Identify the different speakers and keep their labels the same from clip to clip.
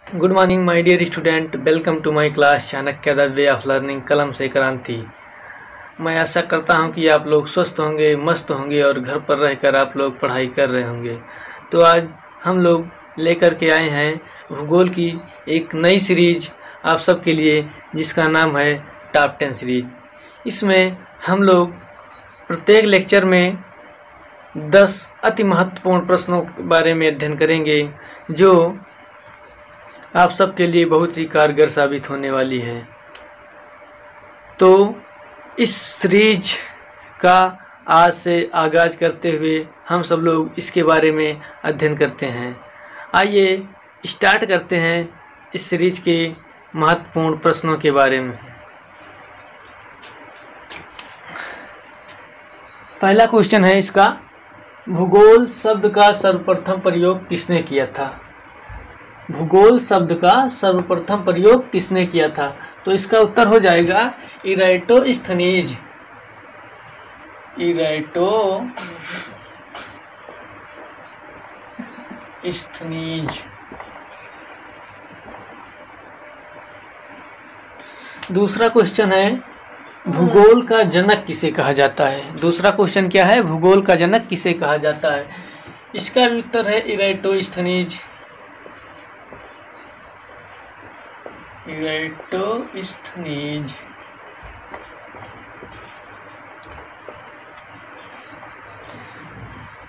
Speaker 1: Good morning my dear student, welcome to my class Chanakya the way of learning कलम से क्रांति। मैं आशा करता हूं कि आप लोग स्वस्थ होंगे, मस्त होंगे और घर पर रहकर आप लोग पढ़ाई कर रहे होंगे। तो आज हम लोग लेकर के आए हैं भूगोल की एक नई सीरीज आप सबके लिए, जिसका नाम है टॉप 10 सीरीज। इसमें हम लोग प्रत्येक लेक्चर में 10 अति महत्वपूर्ण प्रश्नों के बारे में अध्ययन करेंगे, जो आप सबके लिए बहुत ही कारगर साबित होने वाली है। तो इस सीरीज का आज से आगाज करते हुए हम सब लोग इसके बारे में अध्ययन करते हैं। आइए स्टार्ट करते हैं इस सीरीज के महत्वपूर्ण प्रश्नों के बारे में। पहला क्वेश्चन है इसका, भूगोल शब्द का सर्वप्रथम प्रयोग किसने किया था? भूगोल शब्द का सर्वप्रथम प्रयोग किसने किया था? तो इसका उत्तर हो जाएगा इराटोस्थनीज। दूसरा क्वेश्चन है, भूगोल का जनक किसे कहा जाता है? दूसरा क्वेश्चन क्या है? भूगोल का जनक किसे कहा जाता है? इसका भी उत्तर है इराटोस्थनीज।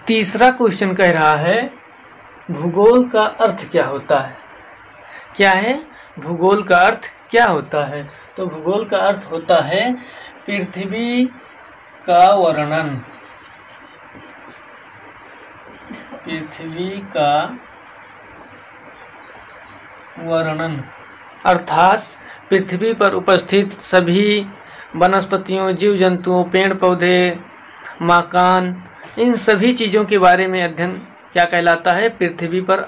Speaker 1: तीसरा क्वेश्चन कह रहा है, भूगोल का अर्थ क्या होता है? क्या है? भूगोल का अर्थ क्या होता है? तो भूगोल का अर्थ होता है पृथ्वी का वर्णन। पृथ्वी का वर्णन अर्थात पृथ्वी पर उपस्थित सभी वनस्पतियों, जीव जंतुओं, पेड़ पौधे, मकान, इन सभी चीज़ों के बारे में अध्ययन क्या कहलाता है? पृथ्वी पर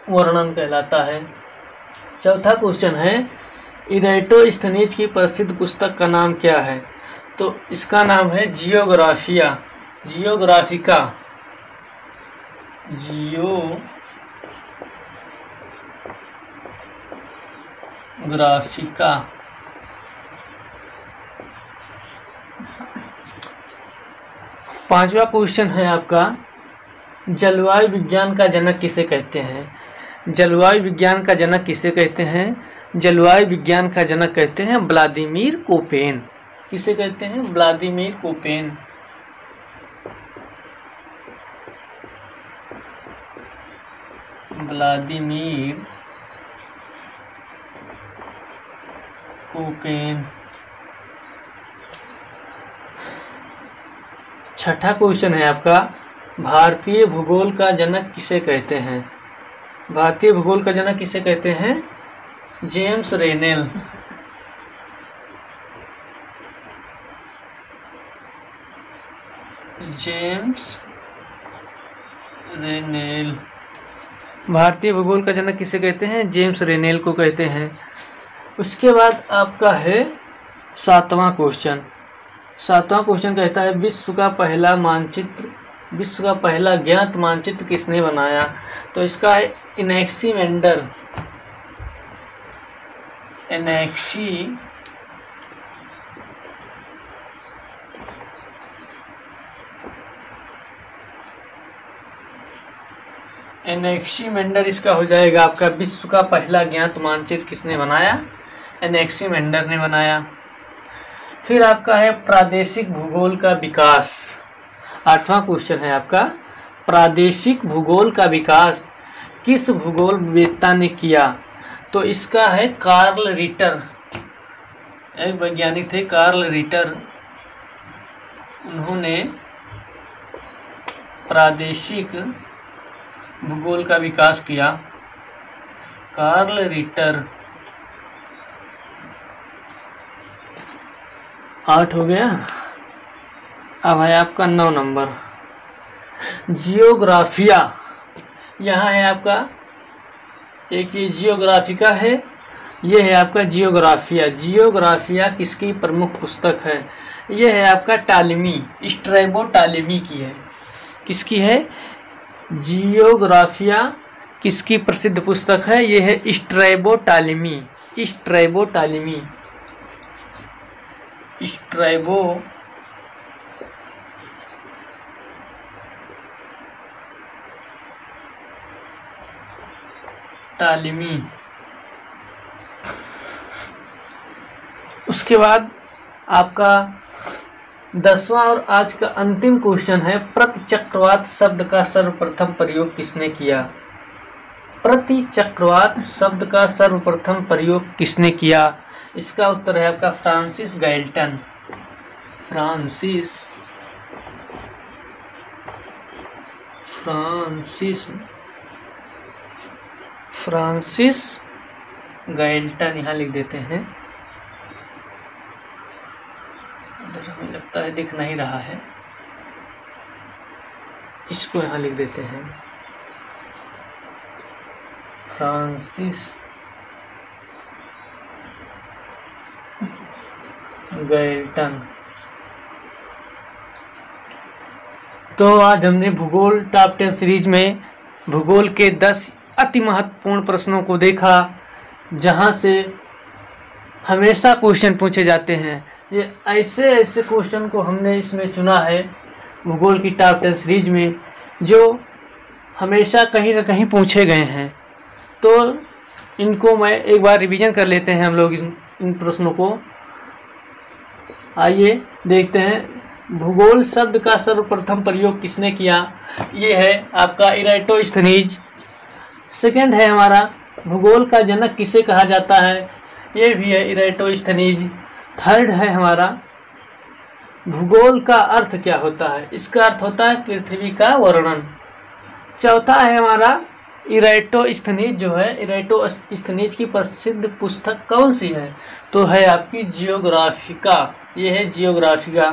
Speaker 1: वर्णन कहलाता है। चौथा क्वेश्चन है, इराटोस्थनीज की प्रसिद्ध पुस्तक का नाम क्या है? तो इसका नाम है जियोग्राफिया। जियोग्राफिका। पांचवा क्वेश्चन है आपका, जलवायु विज्ञान का जनक किसे कहते हैं? जलवायु विज्ञान का जनक किसे कहते हैं? जलवायु विज्ञान का जनक कहते हैं व्लादिमीर कोपेन। किसे कहते हैं? Vladimir Koppen. Vladimir Koppen. छठा क्वेश्चन है आपका, भारतीय भूगोल का जनक किसे कहते हैं? भारतीय भूगोल का जनक किसे कहते हैं? जेम्स रेनेल। भारतीय भूगोल का जनक किसे कहते हैं? जेम्स रेनेल को कहते हैं। उसके बाद आपका है सातवां क्वेश्चन। सातवां क्वेश्चन कहता है, विश्व का पहला ज्ञात मानचित्र किसने बनाया? तो इसका है एनेक्सीमेंडर। एनेक्सीमेंडर इसका हो जाएगा आपका। विश्व का पहला ज्ञात मानचित्र किसने बनाया? एनेक्सीमेंडर ने बनाया। फिर आपका है प्रादेशिक भूगोल का विकास। आठवां क्वेश्चन है आपका, प्रादेशिक भूगोल का विकास किस भूगोलवेत्ता ने किया? तो इसका है कार्ल रिटर। एक वैज्ञानिक थे कार्ल रिटर, उन्होंने प्रादेशिक भूगोल का विकास किया। Karl Ritter. 8 हो गया। अब है आपका 9 नंबर, जियोग्राफिया। यहाँ है आपका, एक ये जियोग्राफिका है, ये है आपका जियोग्राफिया। जियोग्राफिया किसकी प्रमुख पुस्तक है? ये है आपका टालेमी, स्ट्रैबो टालेमी की है। किसकी है? जियोग्राफिया किसकी प्रसिद्ध पुस्तक है? ये है Strabo Ptolemy. Strabo Ptolemy, Strabo Ptolemy. उसके बाद आपका 10वां और आज का अंतिम क्वेश्चन है, प्रतिचक्रवात शब्द का सर्वप्रथम प्रयोग किसने किया? प्रतिचक्रवात शब्द का सर्वप्रथम प्रयोग किसने किया? इसका उत्तर है आपका फ्रांसिस गैल्टन। फ्रांसिस गैल्टन यहाँ लिख देते हैं, हमें लगता है दिख नहीं रहा है, इसको यहाँ लिख देते हैं, फ्रांसिस गैल्टन। तो आज हमने भूगोल टॉप 10 सीरीज में भूगोल के 10 अति महत्वपूर्ण प्रश्नों को देखा, जहां से हमेशा क्वेश्चन पूछे जाते हैं। ये ऐसे क्वेश्चन को हमने इसमें चुना है भूगोल की टॉप 10 सीरीज में, जो हमेशा कहीं न कहीं पूछे गए हैं। तो इनको मैं एक बार रिवीजन कर लेते हैं हम लोग इन प्रश्नों को। आइए देखते हैं, भूगोल शब्द का सर्वप्रथम प्रयोग किसने किया? ये है आपका इराटोस्थनीज। सेकंड है हमारा, भूगोल का जनक किसे कहा जाता है? ये भी है इराटोस्थनीज। थर्ड है हमारा, भूगोल का अर्थ क्या होता है? इसका अर्थ होता है पृथ्वी का वर्णन। चौथा है हमारा, इराटोस्थनीज जो है, इराटोस्थनीज की प्रसिद्ध पुस्तक कौन सी है? तो है आपकी जियोग्राफिका। ये है जियोग्राफिका।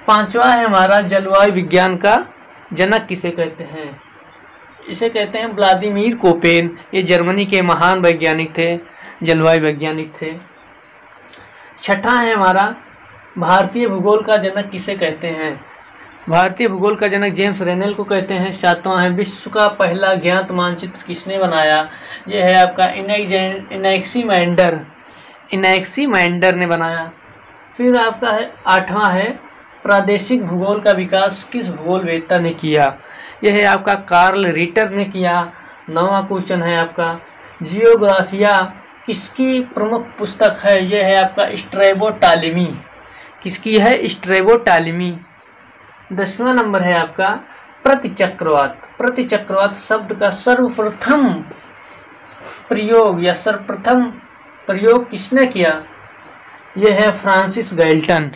Speaker 1: पांचवा है हमारा, जलवायु विज्ञान का जनक किसे कहते हैं? इसे कहते हैं व्लादिमीर कोपेन। ये जर्मनी के महान वैज्ञानिक थे, जलवायु वैज्ञानिक थे। छठा है हमारा, भारतीय भूगोल का जनक किसे कहते हैं? भारतीय भूगोल का जनक जेम्स रेनेल को कहते हैं। सातवां है, विश्व का पहला ज्ञात मानचित्र किसने बनाया? यह है आपका इनैक्सीमैंडर ने बनाया। फिर आपका है आठवां है, प्रादेशिक भूगोल का विकास किस भूगोलवेत्ता ने किया? यह है आपका कार्ल रिटर ने किया। नौवां क्वेश्चन है आपका, जियोग्राफिया किसकी प्रमुख पुस्तक है? यह है आपका स्ट्रैबो टालेमी। किसकी है? Strabo Ptolemy. 10वां नंबर है आपका, प्रतिचक्रवात। प्रतिचक्रवात शब्द का सर्वप्रथम प्रयोग या सर्वप्रथम प्रयोग किसने किया? यह है फ्रांसिस गैल्टन।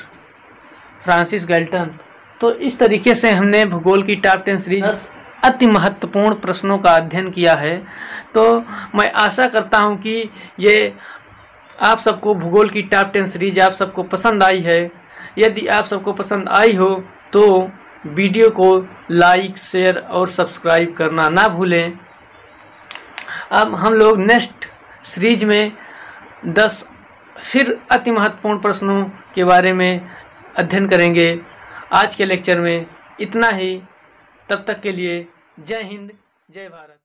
Speaker 1: तो इस तरीके से हमने भूगोल की टॉप 10 सीरीज 10 अति महत्वपूर्ण प्रश्नों का अध्ययन किया है। तो मैं आशा करता हूं कि ये आप सबको भूगोल की टॉप 10 सीरीज आप सबको पसंद आई है। यदि आप सबको पसंद आई हो तो वीडियो को लाइक, शेयर और सब्सक्राइब करना ना भूलें। अब हम लोग नेक्स्ट सीरीज में 10 फिर अति महत्वपूर्ण प्रश्नों के बारे में अध्ययन करेंगे। आज के लेक्चर में इतना ही। तब तक के लिए जय हिंद, जय भारत।